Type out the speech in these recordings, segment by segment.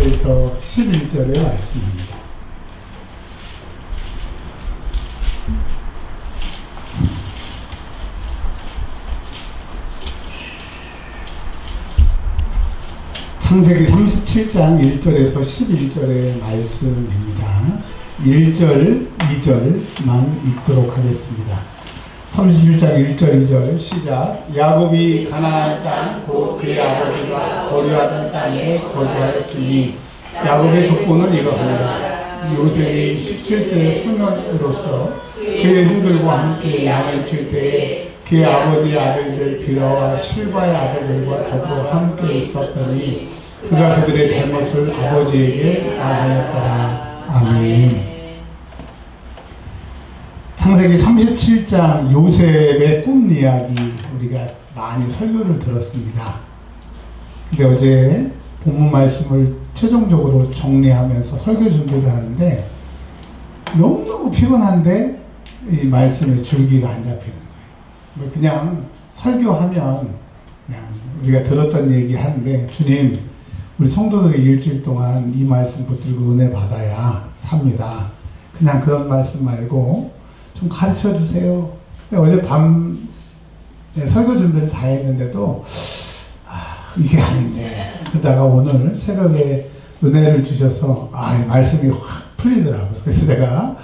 1절에서 11절의 말씀입니다. 창세기 37장 1절에서 11절의 말씀입니다. 1절, 2절만 읽도록 하겠습니다. 37장 1절, 2절 시작. 야곱이 가나안 땅 곧 그의 아버지가 거류하던 땅에 거주하였으니 야곱의 족보는 이러하니라. 요셉이 17세의 소년으로서 그의 형들과 함께 양을 칠 때에 그의 아버지의 아들들 비라와 실바의 아들들과 더불어 함께 있었더니 그가 그들의 잘못을 아버지에게 말하였더라. 아멘. 창세기 37장 요셉의 꿈 이야기 우리가 많이 설교를 들었습니다. 근데 어제 본문 말씀을 최종적으로 정리하면서 설교 준비를 하는데 너무너무 피곤한데 이 말씀의 줄기가 안 잡히는 거예요. 그냥 설교하면 그냥 우리가 들었던 얘기 하는데 주님 우리 성도들이 일주일 동안 이 말씀 붙들고 은혜 받아야 삽니다. 그냥 그런 말씀 말고 좀 가르쳐 주세요. 어제 밤 설교 준비를 다 했는데도 이게 아닌데 그러다가 오늘 새벽에 은혜를 주셔서 말씀이 확 풀리더라고요. 그래서 제가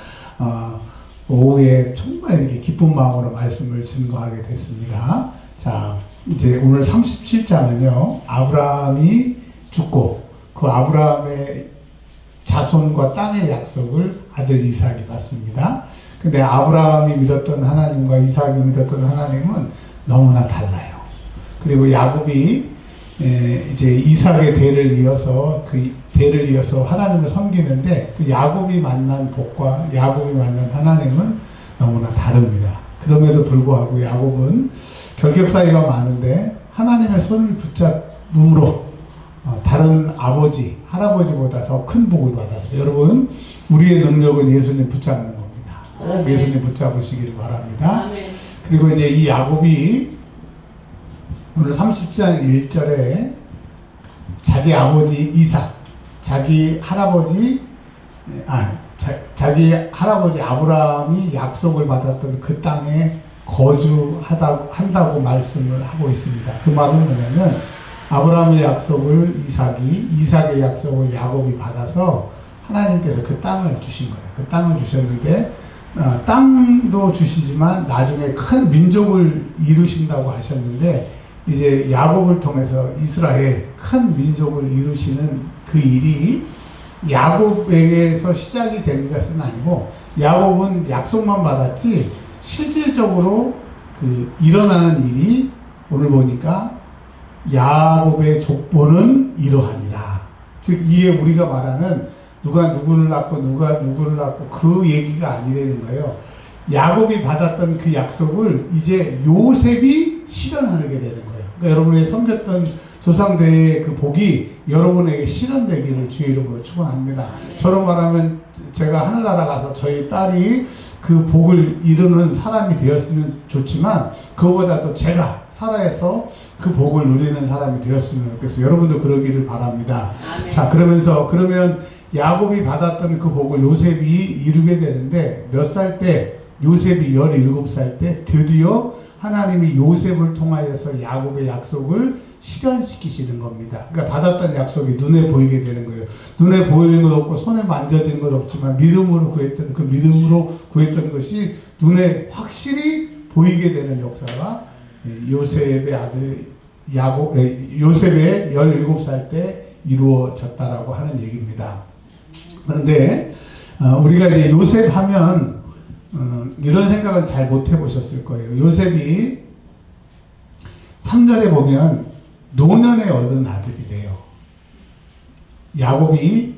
오후에 정말 이렇게 기쁜 마음으로 말씀을 증거하게 됐습니다. 자, 이제 오늘 37장은요 아브라함이 죽고 그 아브라함의 자손과 땅의 약속을 아들 이삭이 받습니다. 근데 아브라함이 믿었던 하나님과 이삭이 믿었던 하나님은 너무나 달라요. 그리고 야곱이 이제 이삭의 대를 이어서 그 대를 이어서 하나님을 섬기는데 그 야곱이 만난 복과 야곱이 만난 하나님은 너무나 다릅니다. 그럼에도 불구하고 야곱은 결격 사이가 많은데 하나님의 손을 붙잡음으로 다른 아버지, 할아버지보다 더 큰 복을 받았어요. 여러분, 우리의 능력은 예수님 붙잡는 겁니다. 꼭 예수님 붙잡으시기를 바랍니다. 그리고 이제 이 야곱이 오늘 30장 1절에 자기 아버지 이삭, 자기 할아버지 아브라함이 약속을 받았던 그 땅에 거주한다고 말씀을 하고 있습니다. 그 말은 뭐냐면 아브라함의 약속을 이삭의 약속을 야곱이 받아서 하나님께서 그 땅을 주신 거예요. 그 땅을 주셨는데 땅도 주시지만 나중에 큰 민족을 이루신다고 하셨는데 이제 야곱을 통해서 이스라엘 큰 민족을 이루시는 그 일이 야곱에게서 시작이 된 것은 아니고 야곱은 약속만 받았지 실질적으로 그 일어나는 일이 오늘 보니까 야곱의 족보는 이러하니라. 즉 이에 우리가 말하는 누가 누구를 낳고 누가 누구를 낳고 그 얘기가 아니라는 거예요. 야곱이 받았던 그 약속을 이제 요셉이 실현하게 되는 거예요. 그러니까 여러분이 섬겼던 조상대의 그 복이 여러분에게 실현되기를 주의 이름으로 축원합니다. 저로 말하면 제가 하늘나라 가서 저희 딸이 그 복을 이루는 사람이 되었으면 좋지만 그거보다도 제가 살아서 그 복을 누리는 사람이 되었으면 좋겠어요. 여러분도 그러기를 바랍니다. 아멘. 자, 그러면 야곱이 받았던 그 복을 요셉이 이루게 되는데 몇 살 때? 요셉이 17살 때 드디어 하나님이 요셉을 통하여서 야곱의 약속을 실현시키시는 겁니다. 그러니까 받았던 약속이 눈에 보이게 되는 거예요. 눈에 보이는 것 없고 손에 만져지는 것 없지만 믿음으로 구했던 것이 눈에 확실히 보이게 되는 역사가 요셉의 아들 요셉의 17살 때 이루어졌다라고 하는 얘기입니다. 그런데 우리가 이제 요셉 하면 이런 생각은 잘 못 해보셨을 거예요. 요셉이 3절에 보면 노년에 얻은 아들이래요. 야곱이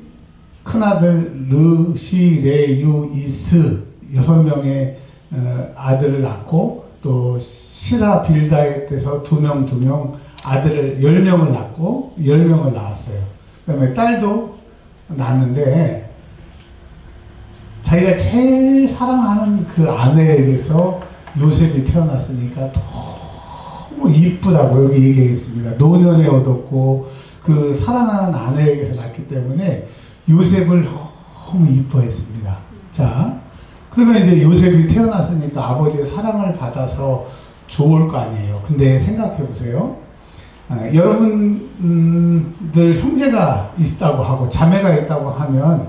큰아들 르시레유 이스 6명의 아들을 낳고 또 시라 빌다에 떼서 2명 아들을 10명을 낳고 10명을 낳았어요. 그 다음에 딸도 낳았는데 자기가 제일 사랑하는 그 아내에게서 요셉이 태어났으니까 너무 이쁘다고 여기 얘기했습니다. 노년에 얻었고 그 사랑하는 아내에게서 낳기 때문에 요셉을 너무 이뻐했습니다. 자, 그러면 이제 요셉이 태어났으니까 아버지의 사랑을 받아서 좋을 거 아니에요. 근데 생각해 보세요. 여러분들 형제가 있다고 하고 자매가 있다고 하면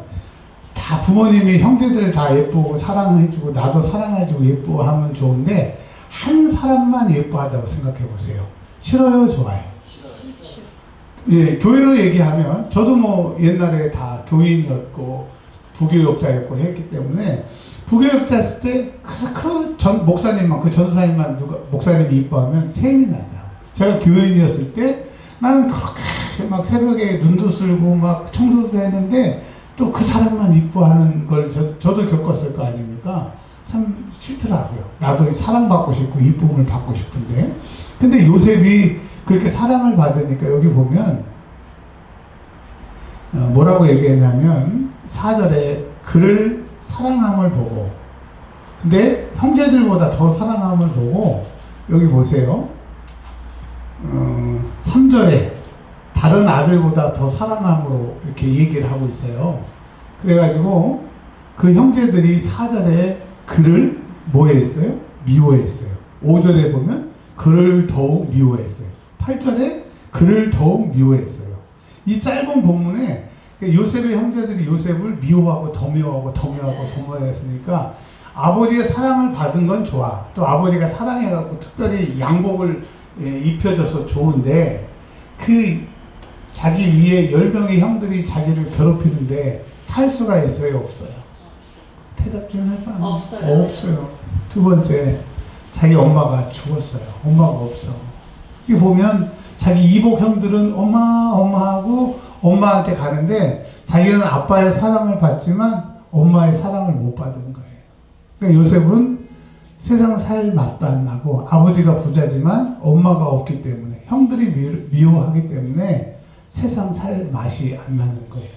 다 부모님이 형제들 다 예쁘고 사랑해주고 나도 사랑해주고 예뻐하면 좋은데 한 사람만 예뻐한다고 생각해 보세요. 싫어요? 좋아요? 예, 교회로 얘기하면 저도 뭐 옛날에 다 교인이었고 부교육자였고 했기 때문에 부교육자였을 때 그 전 목사님만 그 전도사님만 누가 목사님이 이뻐하면 셈이 나더라고요. 제가 교인이었을 때 나는 그렇게 막 새벽에 눈도 쓸고 막 청소도 했는데 또 그 사람만 이뻐하는 걸 저도 겪었을 거 아닙니까? 참 싫더라고요. 나도 사랑받고 싶고 이쁨을 받고 싶은데. 근데 요셉이 그렇게 사랑을 받으니까 여기 보면 뭐라고 얘기했냐면 4절에 그를 사랑함을 보고, 근데 형제들보다 더 사랑함을 보고 여기 보세요. 3절에 다른 아들보다 더 사랑함으로 이렇게 얘기를 하고 있어요. 그래가지고 그 형제들이 4절에 그를 뭐했어요? 미워했어요. 5절에 보면 그를 더욱 미워했어요. 8절에 그를 더욱 미워했어요. 이 짧은 본문에 요셉의 형제들이 요셉을 미워하고 더 미워하고 더 미워하고 더 미워했으니까 아버지의 사랑을 받은 건 좋아. 또 아버지가 사랑해갖고 특별히 양복을 입혀줘서 좋은데 그 자기 위에 10명의 형들이 자기를 괴롭히는데 살 수가 있어요? 없어요? 대답 좀 해봐. 없어요. 없어요. 두 번째, 자기 엄마가 죽었어요. 엄마가 없어. 이 보면 자기 이복 형들은 엄마 하고 엄마한테 가는데 자기는 아빠의 사랑을 받지만 엄마의 사랑을 못 받은 거예요. 그러니까 요셉은 세상 살 맛도 안 나고 아버지가 부자지만 엄마가 없기 때문에 형들이 미워하기 때문에 세상 살 맛이 안 나는 거예요.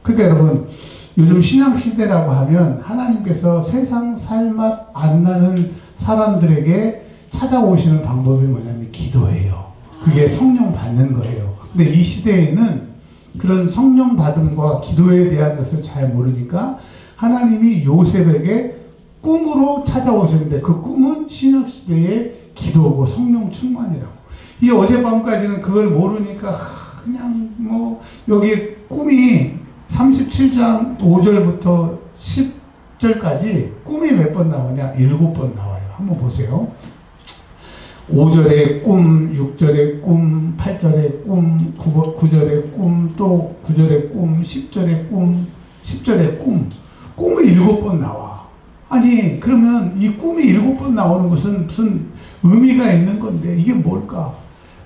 그러니까 여러분 요즘 신앙시대라고 하면 하나님께서 세상 살 맛 안 나는 사람들에게 찾아오시는 방법이 뭐냐면 기도예요. 그게 성령 받는 거예요. 근데 이 시대에는 그런 성령 받음과 기도에 대한 것을 잘 모르니까 하나님이 요셉에게 꿈으로 찾아오셨는데 그 꿈은 신약시대의 기도고 성령 충만이라고. 이 어젯밤까지는 그걸 모르니까 그냥 뭐 여기 꿈이 37장 5절부터 10절까지 꿈이 몇 번 나오냐? 7번 나와요. 한번 보세요. 5절에 꿈, 6절에 꿈, 8절에 꿈, 9절에 꿈, 또 9절에 꿈, 10절에 꿈, 10절에 꿈. 꿈이 7번 나와. 아니 그러면 이 꿈이 7번 나오는 것은 무슨 의미가 있는 건데 이게 뭘까?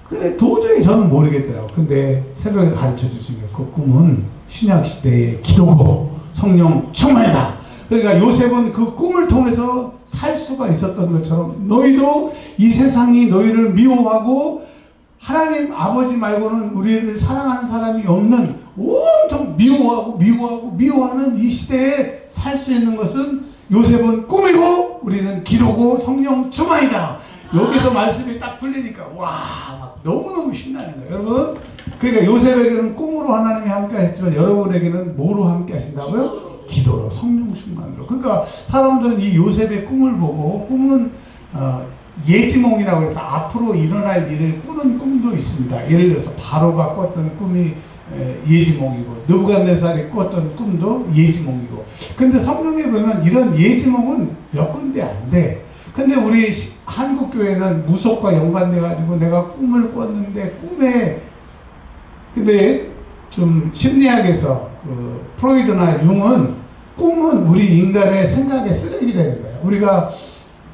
근데 도저히 저는 모르겠더라고. 근데 새벽에 가르쳐 주신 게 그 꿈은 신약시대의 기도고 성령 충만이다. 그러니까 요셉은 그 꿈을 통해서 살 수가 있었던 것처럼 너희도 이 세상이 너희를 미워하고 하나님 아버지 말고는 우리를 사랑하는 사람이 없는 온통 미워하는 이 시대에 살 수 있는 것은 요셉은 꿈이고 우리는 기도고 성령 충만이다. 여기서 말씀이 딱 풀리니까 와 너무너무 신나는 거예요. 여러분 그러니까 요셉에게는 꿈으로 하나님이 함께 하셨지만 여러분에게는 뭐로 함께 하신다고요? 기도로 성령 충만으로. 그러니까 사람들은 이 요셉의 꿈을 보고 꿈은 예지몽이라고 해서 앞으로 일어날 일을 꾸는 꿈도 있습니다. 예를 들어서 바로가 꿨던 꿈이 예지몽이고 느부갓네살이 꿨던 꿈도 예지몽이고. 근데 성경에 보면 이런 예지몽은 몇 군데 안 돼. 근데 우리 한국교회는 무속과 연관돼 가지고 내가 꿈을 꿨는데 꿈에 근데 좀 심리학에서 프로이드나 융은 꿈은 우리 인간의 생각의 쓰레기라는 거예요. 우리가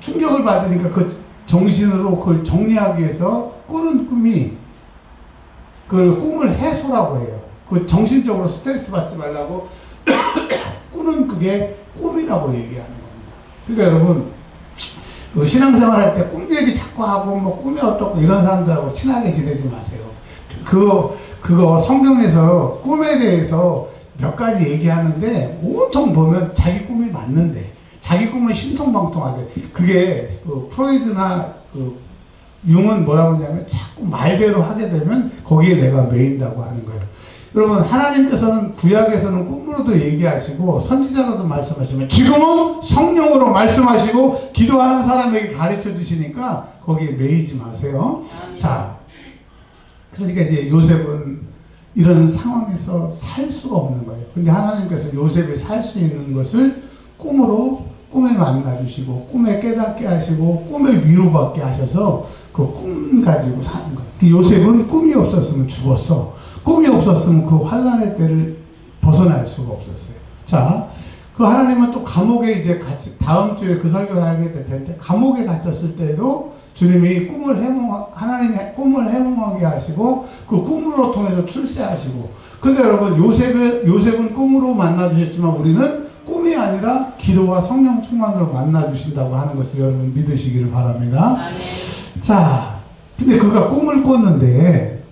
충격을 받으니까 그 정신으로 그걸 정리하기 위해서 꾸는 꿈이 그걸 꿈을 해소라고 해요. 그 정신적으로 스트레스 받지 말라고 꾸는 그게 꿈이라고 얘기하는 겁니다. 그러니까 여러분 그 신앙생활 할 때 꿈 얘기 자꾸 하고 뭐 꿈이 어떻고 이런 사람들하고 친하게 지내지 마세요. 그거 성경에서 꿈에 대해서 몇 가지 얘기하는데 온통 보면 자기 꿈이 맞는데 자기 꿈은 신통방통하대. 그게 그 프로이드나 그 융은 뭐라고 하냐면 자꾸 말대로 하게 되면 거기에 내가 매인다고 하는 거예요. 여러분 하나님께서는 구약에서는 꿈으로도 얘기하시고 선지자로도 말씀하시면 지금은 성령으로 말씀하시고 기도하는 사람에게 가르쳐 주시니까 거기에 매이지 마세요. 자, 그러니까 이제 요셉은 이런 상황에서 살 수가 없는 거예요. 근데 하나님께서 요셉이 살 수 있는 것을 꿈에 만나주시고 꿈에 깨닫게 하시고 꿈에 위로받게 하셔서 그 꿈 가지고 사는 거예요. 요셉은 꿈이 없었으면 죽었어. 꿈이 없었으면 그 환란의 때를 벗어날 수가 없었어요. 자, 그 하나님은 또 감옥에 이제 같이 다음 주에 그 설교를 하게 될 텐데 감옥에 갇혔을 때도 주님이 하나님의 꿈을 해몽하게 하시고 그 꿈으로 통해서 출세하시고. 근데 여러분 요셉은 꿈으로 만나 주셨지만 우리는 꿈이 아니라 기도와 성령 충만으로 만나 주신다고 하는 것을 여러분 믿으시기를 바랍니다. 아멘. 자, 근데 그가 꿈을 꿨는데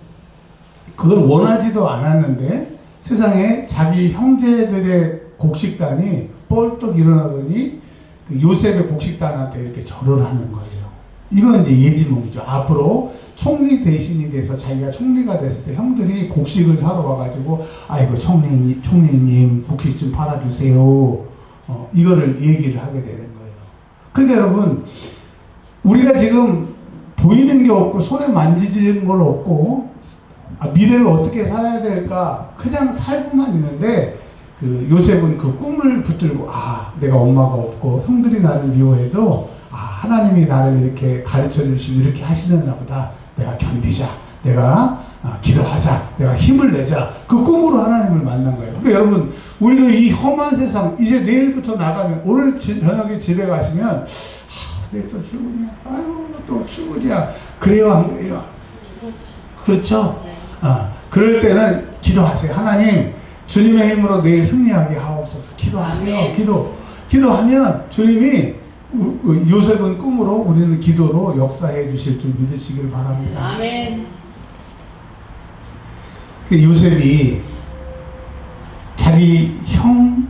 그걸 원하지도 않았는데 세상에 자기 형제들의 곡식단이 뻘떡 일어나더니 그 요셉의 곡식단한테 이렇게 절을 하는 거예요. 이건 이제 예지몽이죠. 앞으로 총리 대신이 돼서 자기가 총리가 됐을 때 형들이 곡식을 사러 와가지고 아이고 총리님 곡식 좀 팔아주세요. 이거를 얘기를 하게 되는 거예요. 근데 여러분 우리가 지금 보이는 게 없고 손에 만지는 걸 없고 미래를 어떻게 살아야 될까 그냥 살고만 있는데 그 요셉은 그 꿈을 붙들고 내가 엄마가 없고 형들이 나를 미워해도 하나님이 나를 이렇게 가르쳐 주시고 이렇게 하시는가 보다. 내가 견디자. 내가 기도하자. 내가 힘을 내자. 그 꿈으로 하나님을 만난 거예요. 그러니까 여러분 우리도 이 험한 세상 이제 내일부터 나가면 오늘 저녁에 집에 가시면 내일 또 출근이야. 아유 또 출근이야. 그래요 안 그래요? 그렇죠? 그럴 때는 기도하세요. 하나님 주님의 힘으로 내일 승리하게 하옵소서. 기도하세요. 기도하면 주님이 요셉은 꿈으로 우리는 기도로 역사해 주실 줄 믿으시길 바랍니다. 아멘. 요셉이 자기 형,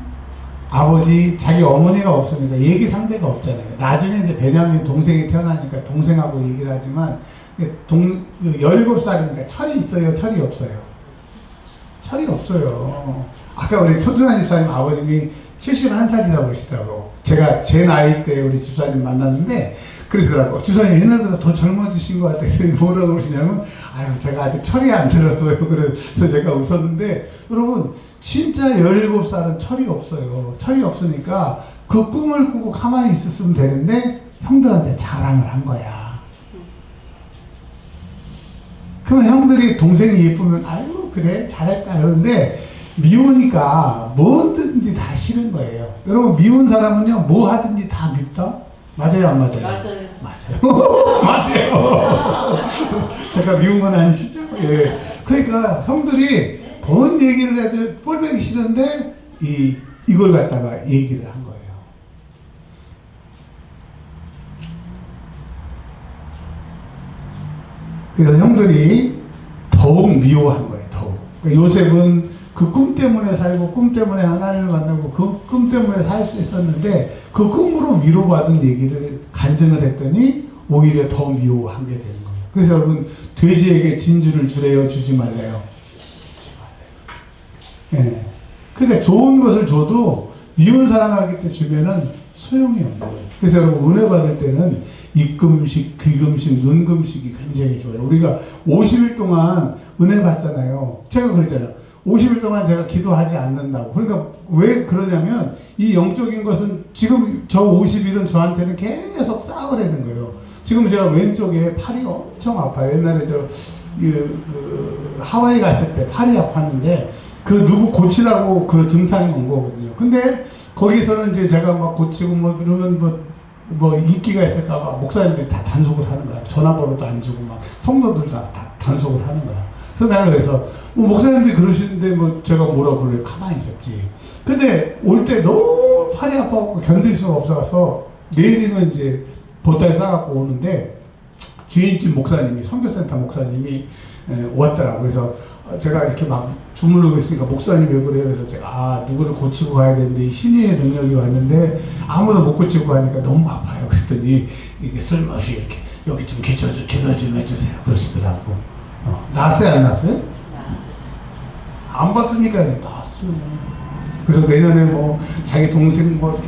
아버지, 자기 어머니가 없으니까 얘기 상대가 없잖아요. 나중에 이제 베냐민 동생이 태어나니까 동생하고 얘기를 하지만 17살이니까 철이 있어요? 철이 없어요? 철이 없어요. 아까 우리 초준환 집사님 아버님이 71살이라고 그러시더라고. 제가 제 나이 때 우리 집사님 만났는데 그러시더라고. 집사님 옛날보다 더 젊어지신 것 같아요. 뭐라고 그러시냐면 제가 아직 철이 안 들어서요. 그래서 제가 웃었는데 여러분 진짜 17살은 철이 없어요. 철이 없으니까 그 꿈을 꾸고 가만히 있었으면 되는데 형들한테 자랑을 한 거야. 그러면 형들이 동생이 예쁘면 아유 그래 잘했다 그러는데 미우니까 뭐든지 다 싫은 거예요. 여러분 미운 사람은요 뭐 하든지 다 밉다? 맞아요 안 맞아요? 맞아요. 맞아요. 제가 미운 건 아니시죠? 예. 그러니까 형들이 뭔 얘기를 해도 꼴보기 싫은데 이걸 갖다가 얘기를 한 거예요. 그래서 형들이 더욱 미워한 거예요. 더욱. 그러니까 요셉은 그 꿈 때문에 살고 꿈 때문에 하나님을 만나고 그 꿈 때문에 살 수 있었는데 그 꿈으로 위로받은 얘기를 간증을 했더니 오히려 더 미워하게 되는 거예요. 그래서 여러분 돼지에게 진주를 주래요 주지 말래요? 예. 그러니까 좋은 것을 줘도 미운 사람에게 주면은 소용이 없는 거예요. 그래서 여러분 은혜 받을 때는 입금식, 귀금식, 눈금식이 굉장히 좋아요. 우리가 50일 동안 은혜 받잖아요. 제가 그랬잖아요. 50일 동안 제가 기도하지 않는다고. 그러니까 왜 그러냐면 이 영적인 것은 지금 저 50일은 저한테는 계속 쌓으려는 거예요. 지금 제가 왼쪽에 팔이 엄청 아파요. 옛날에 하와이 갔을 때 팔이 아팠는데 그 누구 고치라고 그 증상이 온 거거든요. 근데 거기서는 이제 제가 막 고치고 뭐 그러면 뭐 인기가 있을까봐 목사님들이 다 단속을 하는 거야. 전화번호도 안 주고 막 성도들 다 단속을 하는 거야. 그래서 내가 그래서 뭐 목사님들이 그러시는데 뭐 제가 뭐라고 그래 가만히 있었지. 근데 올 때 너무 팔이 아파갖고 견딜 수가 없어서 내일이면 이제 보따리 싸갖고 오는데 주인집 목사님이 선교센터 목사님이 왔더라고. 그래서 제가 이렇게 막 주무르고 있으니까 목사님 왜 그래요? 그래서 제가 누구를 고치고 가야 되는데 신의의 능력이 왔는데 아무도 못 고치고 가니까 너무 아파요. 그랬더니 이게 쓸모없이 이렇게 여기 좀 기도 좀 해주세요. 그러시더라고. 나왔어요, 안 나왔어요? 안 봤으니까 나왔어요. 그래서 내년에 뭐 자기 동생 뭐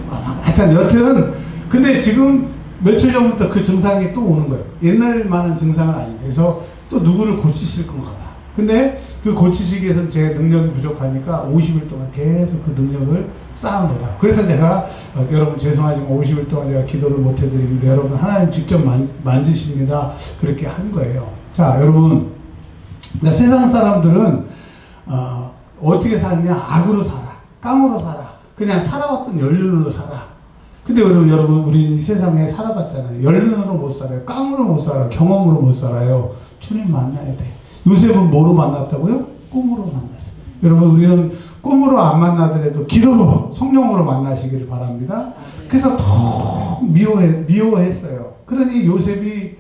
하여튼 여튼 근데 지금 며칠 전부터 그 증상이 또 오는 거예요. 옛날만한 증상은 아닌데 그래서 또 누구를 고치실 건가 봐. 근데 그 고치시기 위해서는 제 능력이 부족하니까 50일 동안 계속 그 능력을 쌓아놓으라. 그래서 제가 여러분 죄송하지만 50일 동안 제가 기도를 못 해드립니다. 여러분 하나님 직접 만드십니다. 그렇게 한 거예요. 자 여러분 세상 사람들은 어떻게 사느냐? 악으로 살아. 깡으로 살아. 그냥 살아왔던 연륜으로 살아. 근데 여러분 우리는 이 세상에 살아봤잖아요. 연륜으로 못 살아요. 깡으로 못 살아요. 경험으로 못 살아요. 주님 만나야 돼. 요셉은 뭐로 만났다고요? 꿈으로 만났어요. 여러분 우리는 꿈으로 안 만나더라도 기도로 성령으로 만나시기를 바랍니다. 그래서 더 미워했어요. 그러니 요셉이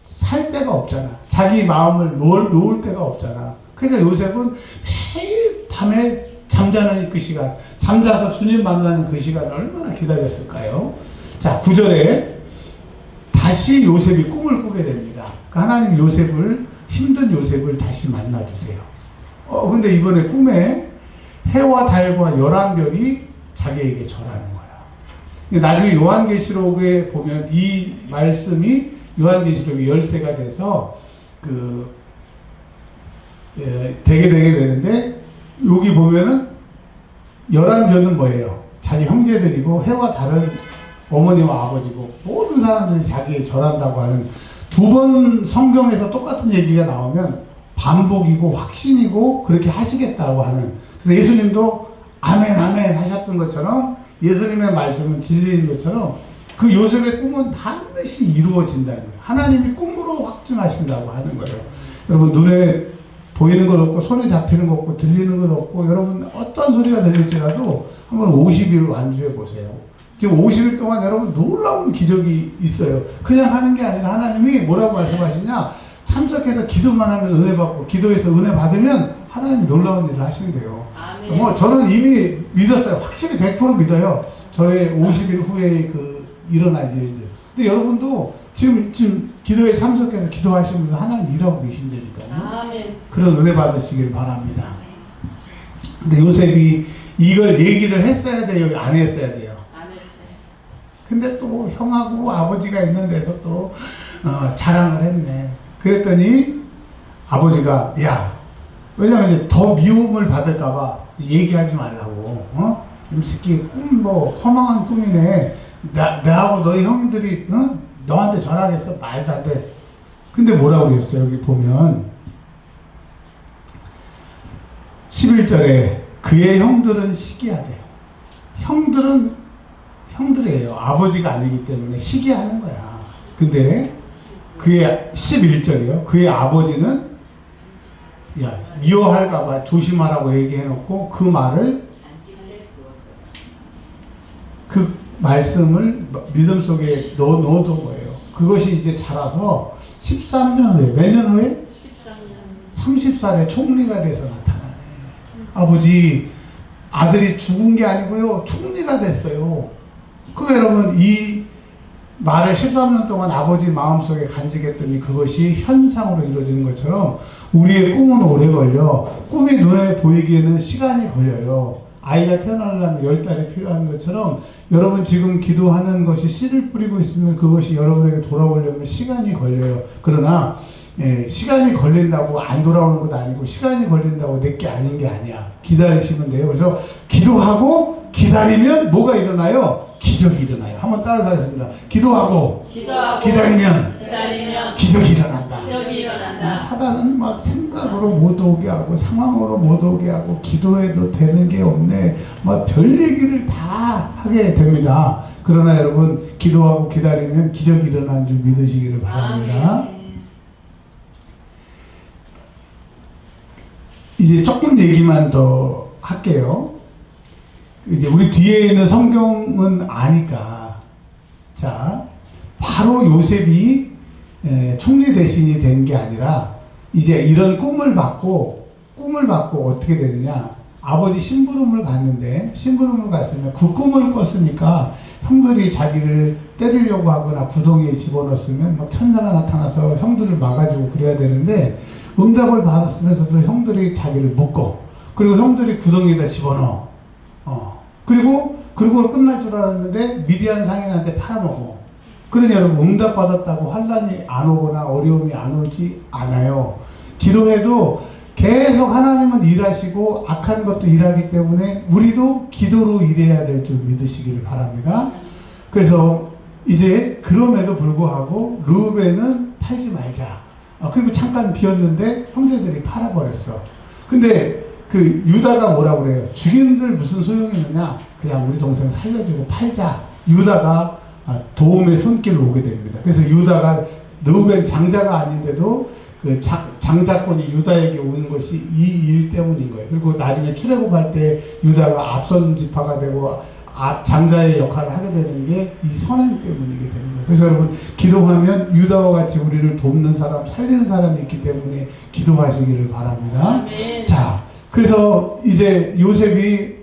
살 데가 없잖아. 자기 마음을 놓을 데가 없잖아. 그러니까 요셉은 매일 밤에 잠자는 그 시간, 잠자서 주님 만나는 그 시간을 얼마나 기다렸을까요? 자, 9절에 다시 요셉이 꿈을 꾸게 됩니다. 하나님이 힘든 요셉을 다시 만나주세요. 근데 이번에 꿈에 해와 달과 11별이 자기에게 절하는 거야. 나중에 요한계시록에 보면 이 말씀이 요한계시록이 열쇠가 돼서 되게 되는데 여기 보면은 11별은 뭐예요? 자기 형제들이고 해와 달은 어머니와 아버지고 모든 사람들이 자기에 절한다고 하는 두 번 성경에서 똑같은 얘기가 나오면 반복이고 확신이고 그렇게 하시겠다고 하는 그래서 예수님도 아멘 아멘 하셨던 것처럼 예수님의 말씀은 진리인 것처럼 그 요셉의 꿈은 반드시 이루어진다는 거예요. 하나님이 꿈으로 확증하신다고 하는 거예요. 여러분 눈에 보이는 것 없고 손에 잡히는 것 없고 들리는 것 없고 여러분 어떤 소리가 들릴지라도 한번 50일 완주해 보세요. 지금 50일 동안 여러분 놀라운 기적이 있어요. 그냥 하는 게 아니라 하나님이 뭐라고 말씀하시냐 참석해서 기도만 하면 은혜 받고 기도해서 은혜 받으면 하나님이 놀라운 일을 하신대요. 뭐 저는 이미 믿었어요. 확실히 100% 믿어요. 저의 50일 후에 일어날 일들. 근데 여러분도 지금 기도에 참석해서 기도하시면서 하나님 일하고 계신다니까요. 아멘. 그런 은혜 받으시길 바랍니다. 근데 요셉이 이걸 얘기를 했어야 돼요? 안 했어야 돼요? 안 했어요. 근데 또 형하고 아버지가 있는 데서 또 자랑을 했네. 그랬더니 아버지가 왜냐면 이제 더 미움을 받을까봐 얘기하지 말라고. 이 새끼 꿈 허망한 꿈이네. 나하고 너희 형님들이 너한테 전하겠어? 말도 안 돼. 근데 뭐라고 그랬어요? 여기 보면 11절에 그의 형들은 시기하대요. 형들이에요. 아버지가 아니기 때문에 시기하는 거야. 근데 그의 11절이요. 그의 아버지는 미워할까봐 조심하라고 얘기해놓고 그 말씀을 믿음 속에 넣어둔 거예요. 그것이 이제 자라서 13년 후에, 몇 년 후에? 30살에 총리가 돼서 나타나네. 아버지, 아들이 죽은 게 아니고요. 총리가 됐어요. 여러분, 이 말을 13년 동안 아버지 마음속에 간직했더니 그것이 현상으로 이루어지는 것처럼 우리의 꿈은 오래 걸려. 꿈이 눈에 보이기에는 시간이 걸려요. 아이가 태어나려면 10달이 필요한 것처럼 여러분 지금 기도하는 것이 씨를 뿌리고 있으면 그것이 여러분에게 돌아오려면 시간이 걸려요. 그러나 시간이 걸린다고 안 돌아오는 것 아니고 시간이 걸린다고 내게 아닌 게 아니야. 기다리시면 돼요. 그래서 기도하고 기다리면 뭐가 일어나요? 기적이 일어나요. 한번 따라서 하겠습니다. 기도하고 기다리면 기적이 일어난다. 사단은 막 생각으로 못 오게 하고 상황으로 못 오게 하고 기도해도 되는 게 없네. 막 별 얘기를 다 하게 됩니다. 그러나 여러분 기도하고 기다리면 기적이 일어나는 줄 믿으시기를 바랍니다. 이제 조금 얘기만 더 할게요. 이제 우리 뒤에 있는 성경은 아니까. 자, 바로 요셉이 총리 대신이 된 게 아니라 이제 이런 꿈을 받고 어떻게 되느냐. 아버지 심부름을 갔는데, 심부름을 갔으면 그 꿈을 꿨으니까 형들이 자기를 때리려고 하거나 구덩이에 집어넣었으면 막 천사가 나타나서 형들을 막아주고 그래야 되는데, 응답을 받았으면서도 형들이 자기를 묶어. 그리고 형들이 구덩이에다 집어넣어. 그리고 끝날 줄 알았는데 미디안 상인한테 팔아먹어. 그러니 여러분, 응답받았다고 환난이 안 오거나 어려움이 안 오지 않아요. 기도해도 계속 하나님은 일하시고 악한 것도 일하기 때문에 우리도 기도로 일해야 될 줄 믿으시기를 바랍니다. 그래서 이제 그럼에도 불구하고 르우벤은 팔지 말자. 그리고 잠깐 비었는데 형제들이 팔아버렸어. 근데 그 유다가 뭐라고 그래요? 죽이는들 무슨 소용이 있느냐? 그냥 우리 동생 살려주고 팔자. 유다가 도움의 손길로 오게 됩니다. 그래서 유다가 르우벤 장자가 아닌데도 그 장자권이 유다에게 오는 것이 이 일 때문인 거예요. 그리고 나중에 출애굽할 때 유다가 앞선 지파가 되고 장자의 역할을 하게 되는 게 이 선행 때문이게 되는 거예요. 그래서 여러분, 기도하면 유다와 같이 우리를 돕는 사람, 살리는 사람이 있기 때문에 기도하시기를 바랍니다. 아멘. 자, 그래서 이제 요셉이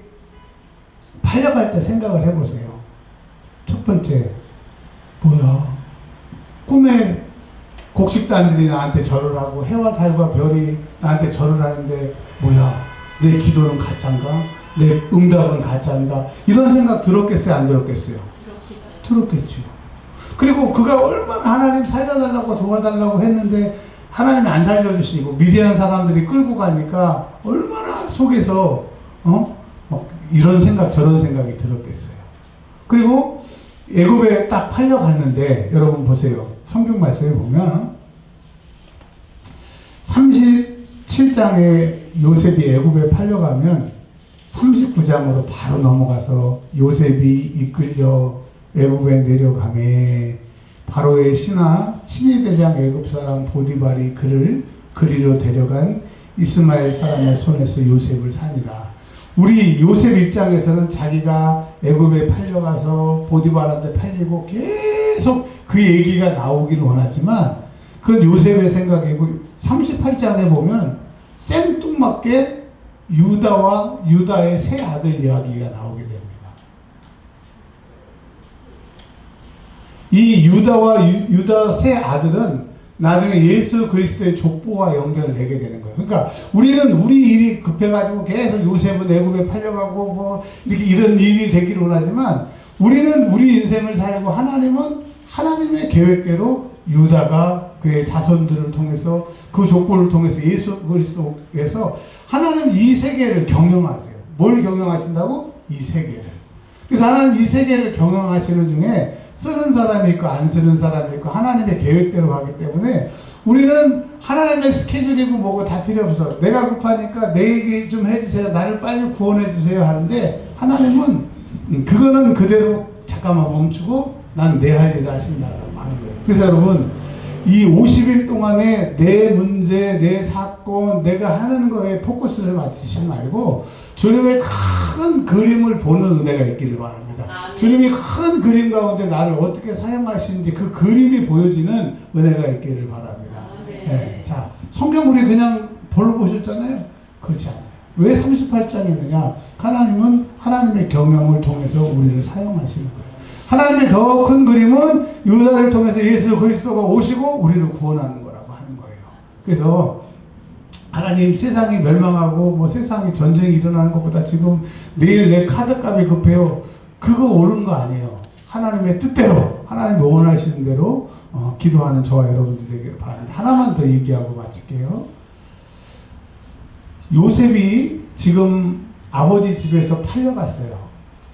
팔려갈 때 생각을 해보세요. 첫 번째, 뭐야, 꿈에 곡식단들이 나한테 절을 하고 해와 달과 별이 나한테 절을 하는데 뭐야, 내 기도는 가짜인가? 내 응답은 가짜인가? 이런 생각 들었겠어요? 안 들었겠어요? 들었겠죠. 그리고 그가 얼마나 하나님 살려달라고 도와달라고 했는데 하나님이 안 살려주시고 미디안 사람들이 끌고 가니까 얼마나 속에서 막 이런 생각 저런 생각이 들었겠어요. 그리고 애굽에 딱 팔려갔는데 여러분 보세요. 성경 말씀에 보면 37장에 요셉이 애굽에 팔려가면 39장으로 바로 넘어가서 요셉이 이끌려 애굽에 내려가매 바로의 신하 친위대장 애굽 사람 보디발이 그를 그리로 데려간 이스마엘 사람의 손에서 요셉을 사니라. 우리 요셉 입장에서는 자기가 애굽에 팔려가서 보디발한테 팔리고 계속 그 얘기가 나오길 원하지만 그건 요셉의 생각이고 38장에 보면 생뚱맞게 유다와 유다의 세 아들 이야기가 나오게 됩니다. 이 유다와 유다 세 아들은 나중에 예수 그리스도의 족보와 연결을 내게 되는 거예요. 그러니까 우리는 우리 일이 급해가지고 계속 요셉은 애굽에 팔려가고 뭐 이렇게 이런 일이 되기를 원하지만 우리는 우리 인생을 살고 하나님은 하나님의 계획대로 유다가 그의 자손들을 통해서 그 족보를 통해서 예수 그리스도에서 하나님 이 세계를 경영하세요. 뭘 경영하신다고? 이 세계를. 그래서 하나님 이 세계를 경영하시는 중에 쓰는 사람이 있고 안 쓰는 사람이 있고 하나님의 계획대로 가기 때문에 우리는 하나님의 스케줄이고 뭐고 다 필요 없어. 내가 급하니까 내 얘기 좀 해주세요. 나를 빨리 구원해 주세요 하는데 하나님은 그거는 그대로 잠깐만 멈추고 난 내 할 일을 하신다라고 하는 거예요. 그래서 여러분 이 50일 동안에 내 문제, 내 사건, 내가 하는 거에 포커스를 맞추시지 말고 주님의 큰 그림을 보는 은혜가 있기를 바랍니다. 주님이 큰 그림 가운데 나를 어떻게 사용하시는지 그 그림이 보여지는 은혜가 있기를 바랍니다. 네, 자, 성경 우리 그냥 볼로 보셨잖아요. 그렇지 않아요. 왜 38장이 있느냐? 하나님은 하나님의 경영을 통해서 우리를 사용하시는 거예요. 하나님의 더 큰 그림은 유다를 통해서 예수 그리스도가 오시고 우리를 구원하는 거라고 하는 거예요. 그래서 하나님 세상이 멸망하고 뭐 세상에 전쟁이 일어나는 것보다 지금 내일 내 카드값이 급해요. 그거 옳은 거 아니에요. 하나님의 뜻대로 하나님이 원하시는 대로 기도하는 저와 여러분들 되기를 바랍니다. 하나만 더 얘기하고 마칠게요. 요셉이 지금 아버지 집에서 팔려갔어요.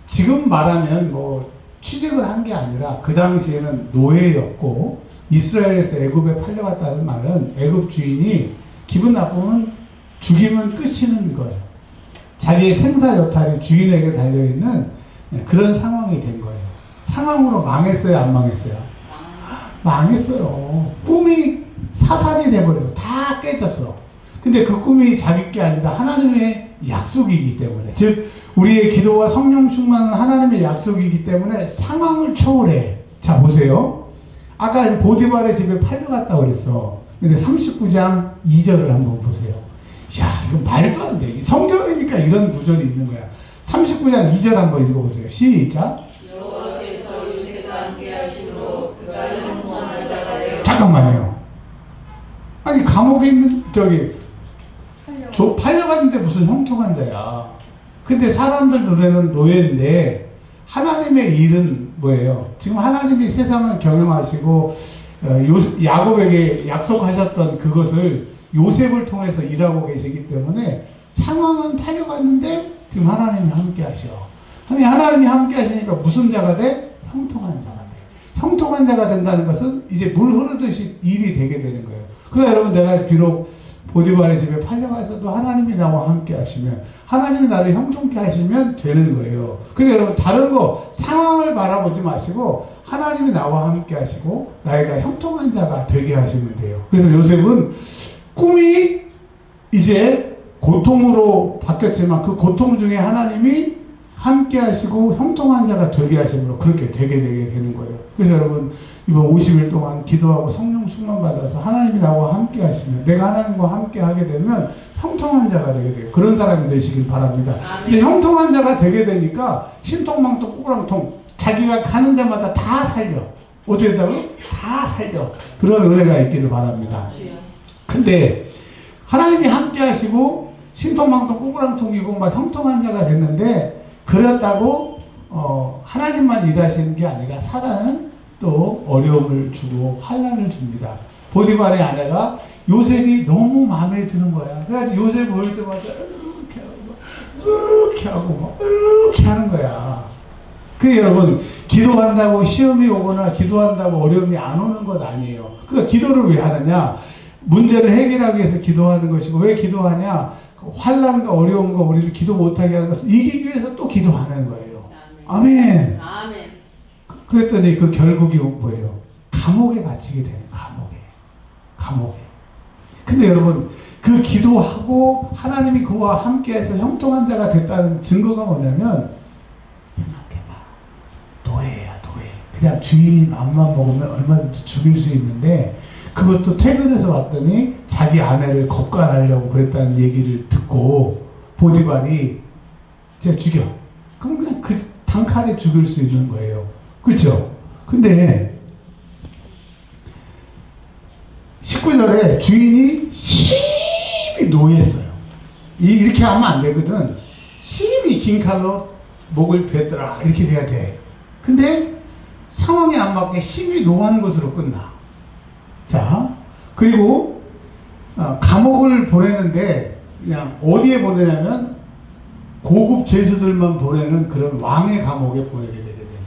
지금 말하면 뭐 취직을 한 게 아니라 그 당시에는 노예였고 이스라엘에서 애굽에 팔려갔다는 말은 애굽 주인이 기분 나쁘면 죽이면 끝이는 거예요. 자기의 생사 여탈이 주인에게 달려있는 그런 상황이 된 거예요. 상황으로 망했어요? 안 망했어요? 망했어요. 꿈이 사살이 돼버려서 다 깨졌어. 근데 그 꿈이 자기 게 아니라 하나님의 약속이기 때문에, 즉 우리의 기도와 성령 충만은 하나님의 약속이기 때문에 상황을 초월해. 자 보세요. 아까 보디발의 집에 팔려갔다고 그랬어. 근데 39장 2절을 한번 보세요. 야, 이거 말도 안 돼. 성경이니까 이런 구절이 있는 거야. 39장 2절 한번 읽어보세요. 시작. 여호와께서 요셉과 함께 하심으로 그가 형통한 자가 되어. 잠깐만요. 아니 감옥에 있는 팔려갔는데 무슨 형통한 자야. 근데 사람들 눈에는 노예인데 하나님의 일은 뭐예요? 지금 하나님이 세상을 경영하시고 야곱에게 약속하셨던 그것을 요셉을 통해서 일하고 계시기 때문에 상황은 팔려갔는데 지금 하나님이 함께 하셔. 하나님이 함께 하시니까 무슨 자가 돼? 형통한 자가 돼. 형통한 자가 된다는 것은 이제 물 흐르듯이 일이 되게 되는 거예요. 그러니까 여러분 내가 비록 보디발의 집에 팔려가서도 하나님이 나와 함께 하시면 하나님이 나를 형통케 하시면 되는 거예요. 그러니까 여러분 다른 거 상황을 바라보지 마시고 하나님이 나와 함께 하시고 나이가 형통한 자가 되게 하시면 돼요. 그래서 요셉은 꿈이 이제 고통으로 바뀌었지만 그 고통 중에 하나님이 함께 하시고 형통한 자가 되게 하심으로 그렇게 되게 되는 거예요. 그래서 여러분 이번 50일 동안 기도하고 성령 충만 받아서 하나님이 나와 함께 하시면 내가 하나님과 함께 하게 되면 형통한 자가 되게 돼요. 그런 사람이 되시길 바랍니다. 이제 형통한 자가 되게 되니까 신통망통 꼬랑통 자기가 가는 데마다 다 살려. 어떻게 된다고? 다 살려. 그런 은혜가 있기를 바랍니다. 근데 하나님이 함께 하시고 신통망통 꼬랑통이고 막 형통한 자가 됐는데 그렇다고 하나님만 일하시는 게 아니라 사단은 또 어려움을 주고 환난을 줍니다. 보디발의 아내가 요셉이 너무 마음에 드는 거야. 그래가지고 요셉 볼 때마다 이렇게 하고 이렇게 하는 거야. 그게 여러분 기도한다고 시험이 오거나 기도한다고 어려움이 안 오는 것 아니에요. 그러니까 기도를 왜 하느냐? 문제를 해결하기 위해서 기도하는 것이고 왜 기도하냐? 환난과 어려움과 우리를 기도 못하게 하는 것을 이기기 위해서 또 기도하는 거예요. 아멘. 아멘. 그랬더니 그 결국이 뭐예요? 감옥에 갇히게 되는 감옥에. 근데 여러분 그 기도하고 하나님이 그와 함께해서 형통한 자가 됐다는 증거가 뭐냐면 생각해봐. 노예야 노예. 그냥 주인이 맘만 먹으면 얼마든지 죽일 수 있는데 그것도 퇴근해서 왔더니 자기 아내를 겁간하려고 그랬다는 얘기를 듣고 보디발이 제가 죽여. 그럼 그냥 그 단칼에 죽일 수 있는 거예요. 그렇죠? 근데 19절에 주인이 심히 노예했어요. 이렇게 하면 안 되거든. 심히 긴 칼로 목을 베더라 이렇게 돼야 돼. 근데 상황에 안 맞게 심히 노한 것으로 끝나. 자, 그리고 감옥을 보내는데 그냥 어디에 보내냐면 고급 죄수들만 보내는 그런 왕의 감옥에 보내게 되게 되는 거예요.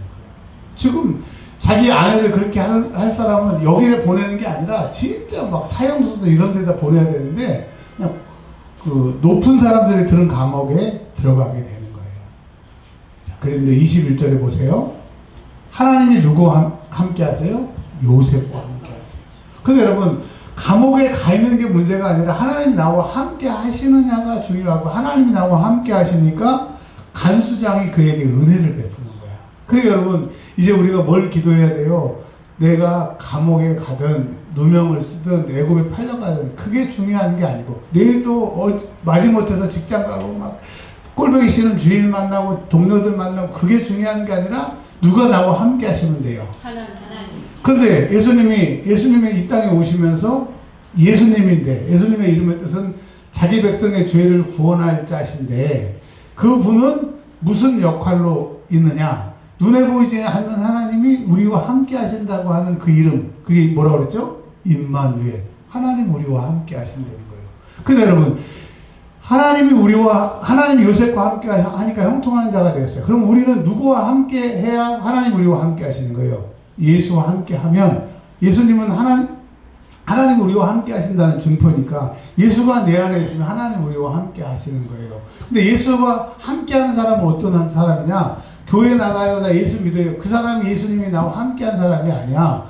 지금 자기 아내를 그렇게 할 사람은 여기에 보내는 게 아니라 진짜 막 사형수도 이런 데다 보내야 되는데 그냥 그 높은 사람들이 들은 감옥에 들어가게 되는 거예요. 그런데 21절에 보세요. 하나님이 누구와 함께 하세요? 요셉과 함께 하세요. 근데 여러분 감옥에 가 있는 게 문제가 아니라 하나님이 나와 함께 하시느냐가 중요하고 하나님이 나와 함께 하시니까 간수장이 그에게 은혜를 베푸는 거야. 그러니까 여러분 이제 우리가 뭘 기도해야 돼요? 내가 감옥에 가든 누명을 쓰든 애굽에 팔려가든 그게 중요한 게 아니고 내일도 마지못해서 직장 가고 막 꼴보기 싫은 주인 만나고 동료들 만나고 그게 중요한 게 아니라 누가 나와 함께 하시면 돼요. 하나님. 그런데 예수님이 이 땅에 오시면서 예수님의 이름의 뜻은 자기 백성의 죄를 구원할 자신데 그분은 무슨 역할로 있느냐? 눈에 보이지 않는 하나님이 우리와 함께 하신다고 하는 그 이름, 그게 뭐라고 그랬죠? 임마누엘. 하나님 우리와 함께 하신다는 거예요. 근데 여러분, 하나님이 요셉과 함께 하니까 형통하는 자가 됐어요. 그럼 우리는 누구와 함께 해야 하나님 우리와 함께 하시는 거예요? 예수와 함께 하면, 예수님은 하나님 우리와 함께 하신다는 증표니까 예수가 내 안에 있으면 하나님 우리와 함께 하시는 거예요. 근데 예수와 함께 하는 사람은 어떤 사람이냐? 교회 나가요, 나 예수 믿어요. 그 사람이 예수님이 나와 함께 한 사람이 아니야.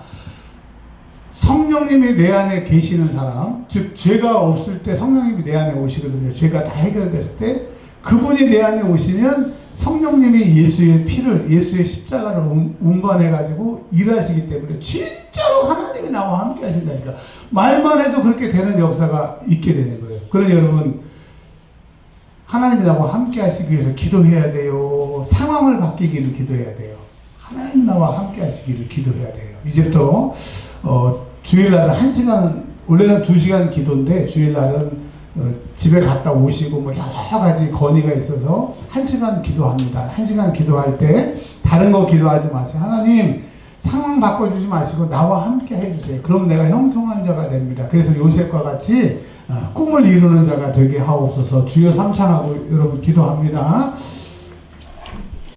성령님이 내 안에 계시는 사람, 즉 죄가 없을 때 성령님이 내 안에 오시거든요. 죄가 다 해결됐을 때 그분이 내 안에 오시면 성령님이 예수의 피를, 예수의 십자가를 운반해가지고 일하시기 때문에 진짜로 하나님이 나와 함께 하신다니까. 말만 해도 그렇게 되는 역사가 있게 되는 거예요. 그러니 여러분, 하나님이 나와 함께 하시기 위해서 기도해야 돼요? 상황을 바뀌기를 기도해야 돼요? 하나님이 나와 함께 하시기를 기도해야 돼요. 이제부터 주일날은 1시간, 원래는 2시간 기도인데 주일날은 집에 갔다 오시고 뭐 여러 가지 건의가 있어서 1시간 기도합니다. 1시간 기도할 때 다른 거 기도하지 마세요. 하나님 상황 바꿔주지 마시고 나와 함께 해주세요. 그럼 내가 형통한 자가 됩니다. 그래서 요셉과 같이 꿈을 이루는 자가 되게 하옵소서. 주여 삼창하고 여러분 기도합니다.